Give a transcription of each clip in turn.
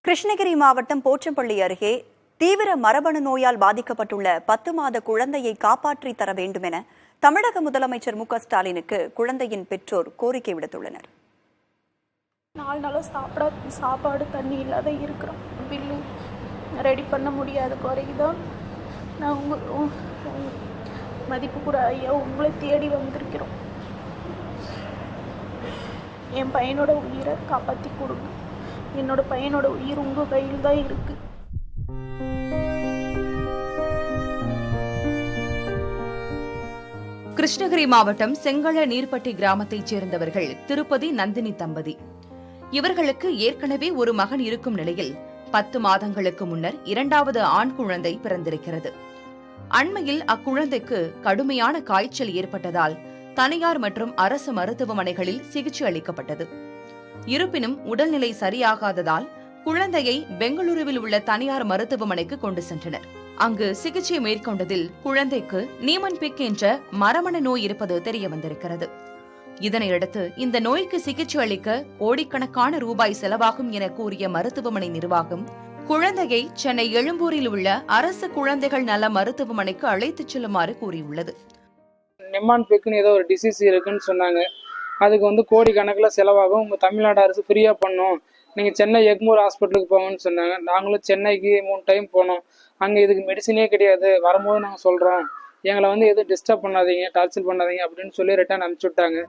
கிருஷ்ணகிரி மாவட்டம் போச்சம்பள்ளி அருகே தீவிர மரபணு நோயால் பாதிக்கப்பட்டுள்ள 10 மாத குழந்தையை காப்பாற்றி தர வேண்டும் என தமிழக முதலமைச்சர் மு.க.ஸ்டாலினுக்கு குழந்தையின் பெற்றோர் கோரிக்கை விடுத்துள்ளனர். 4 நாளா சாப்பாடு தண்ணி இல்லாத இருக்கிறோம். பில்லு ரெடி பண்ண முடியாத குறைதான். நான் மதிப்பு கூட ஐயா உங்களை தேடி வந்திருக்கிறோம். என் பையனோட உயிரை காப்பாற்றி கொடுங்க. என்னோட பையனோட உயிர் உங்க கையில் தான் இருக்கு. கிருஷ்ணகிரி மாவட்டம் செங்கழ நீர்பட்டி கிராமத்தைச் சேர்ந்தவர்கள் திருப்பதி நந்தினி தம்பதி. இவர்களுக்கு ஏற்கனவே ஒரு மகன் இருக்கும் நிலையில் 10 மாதங்களுக்கு முன்னர் 2வது ஆண் குழந்தை பிறந்திருக்கிறது. அண்மையில் அக்குழந்தைக்கு கடுமையான காய்ச்சல் ஏற்பட்டதால் தனியார் மற்றும் அரசு மருத்துவமனைகளில் சிகிச்சை அளிக்கப்பட்டது. இருப்பினும் உடல்நிலை சரியாகாததால் குழந்தையை பெங்களூருவில் உள்ள தனியார் மருத்துவமனைக்கு கொண்டு சென்றனர். அங்கு சிகிச்சை மேற்கொண்டதில் குழந்தைக்கு நீமன்பிக் என்ற மரபணு நோய் இருப்பது தெரிய வந்திருக்கிறது. இதனையடுத்து இந்த நோய்க்கு சிகிச்சை அளிக்க கோடிக்கணக்கான ரூபாய் செலவாகும் என கூறிய மருத்துவமனை நிர்வாகம் குழந்தையை சென்னை எழும்பூரில் உள்ள அரசு குழந்தைகள் நல மருத்துவமனைக்கு அழைத்துச் செல்லுமாறு கூறியுள்ளது. நிமான்பிக்னு ஏதோ ஒரு டிசீஸ் இருக்குன்னு சொன்னாங்க. அதுக்கு கோடி கணக்கில் செலவாகும். உங்கள் தமிழ்நாடு அரசு ஃப்ரீயாக பண்ணும், நீங்கள் சென்னை எக்மூர் ஹாஸ்பிட்டலுக்கு போங்கன்னு சொன்னாங்க. நாங்களும் சென்னைக்கு 3 டைம் போனோம். அங்கே இதுக்கு மெடிசனே கிடையாது. வரும்போது நாங்கள் சொல்கிறோம், எங்களை எதுவும் டிஸ்டர்ப் பண்ணாதீங்க, டார்ச்சர் பண்ணாதீங்க அப்படின்னு சொல்லி ரிட்டர்ன் அனுப்பிச்சு விட்டாங்க.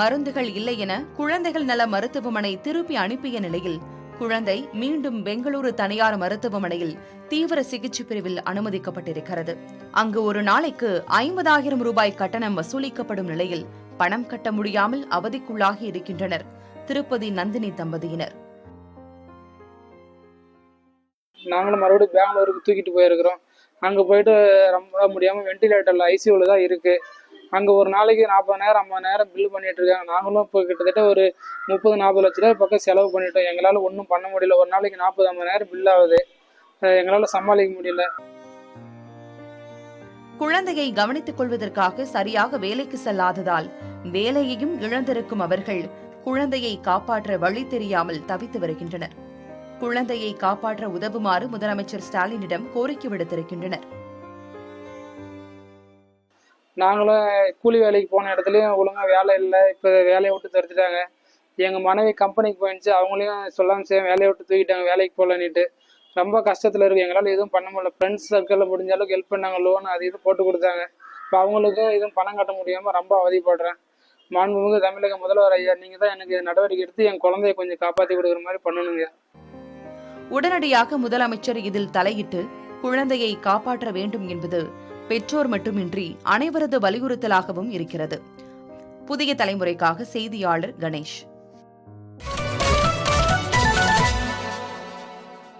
மருந்துகள் இல்லை என குழந்தைகள் நல மருத்துவமனை திருப்பி அனுப்பிய நிலையில் குழந்தை மீண்டும் பெங்களூரு தனியார் மருத்துவமனையில் தீவிர சிகிச்சை பிரிவில் அனுமதிக்கப்பட்டிருக்கிறது. அங்கு ஒரு நாளைக்கு 50,000 ரூபாய் கட்டணம் வசூலிக்கப்படும் நிலையில் பணம் கட்ட முடியாமல் அவதிக்குள்ளாகி இருக்கின்றனர் திருப்பதி நந்தினி தம்பதியினர். நாங்களும் மறுபடியும் பெங்களூருக்கு தூக்கிட்டு போயிருக்கிறோம். அங்கே போயிட்டு ரொம்ப முடியாமல் வெண்டிலேட்டர்ல ஐசியூல தான் இருக்கு. அங்கே ஒரு நாளைக்கு 40,000 50,000 பில்லு பண்ணிட்டு இருக்காங்க. நாங்களும் இப்போ கிட்டத்தட்ட ஒரு 30-40 லட்ச ரூபாய் பக்கம் செலவு பண்ணிட்டோம். எங்களால் ஒன்றும் பண்ண முடியல. ஒரு நாளைக்கு 40-50,000 பில் ஆகுது. எங்களால் சமாளிக்க முடியல. குழந்தையை கவனித்துக் கொள்வதற்காக சரியாக வேலைக்கு செல்லாததால் வேலையையும் இழந்திருக்கும் அவர்கள் குழந்தையை காப்பாற்ற வழி தெரியாமல் தவித்து வருகின்றனர். குழந்தையை காப்பாற்ற உதவுமாறு முதலமைச்சர் ஸ்டாலினிடம் கோரிக்கை விடுத்திருக்கின்றனர். நாங்களும் கூலி வேலைக்கு போன இடத்துலையும் ஒழுங்காக வேலை இல்லை. இப்போ வேலையை விட்டு தடுத்துட்டாங்க. எங்கள் மனைவி கம்பெனிக்கு போயிடுச்சு. அவங்களையும் சொல்லாமல் செய்ய வேலையை விட்டு தூக்கிட்டாங்க, வேலைக்கு போகலன்னுட்டு. ரொம்ப கஷ்டத்தில் இருக்குது. எங்களால் எதுவும் பண்ண முடியல. ஃப்ரெண்ட்ஸ் சர்க்கிளில் முடிஞ்ச அளவுக்கு ஹெல்ப் பண்ணாங்க. லோன் அது இது போட்டு கொடுத்தாங்க. இப்போ அவங்களுக்கும் எதுவும் பணம் கட்ட முடியாமல் ரொம்ப அவதிப்படுறேன். மாண்புமிகு தமிழக முதல்வர் ஐயா, நீங்கள் தான் எனக்கு நடவடிக்கை எடுத்து என் குழந்தைய கொஞ்சம் காப்பாற்றி கொடுக்குற மாதிரி பண்ணணுங்க. உடனடியாக முதலமைச்சர் இதில் தலையிட்டு குழந்தையை காப்பாற்ற வேண்டும் என்பது பெற்றோர் மட்டுமின்றி அனைவரது வலியுறுத்தலாகவும் இருக்கிறது. புதிய தலைமுறைக்காக செய்தியாளர் கணேஷ்.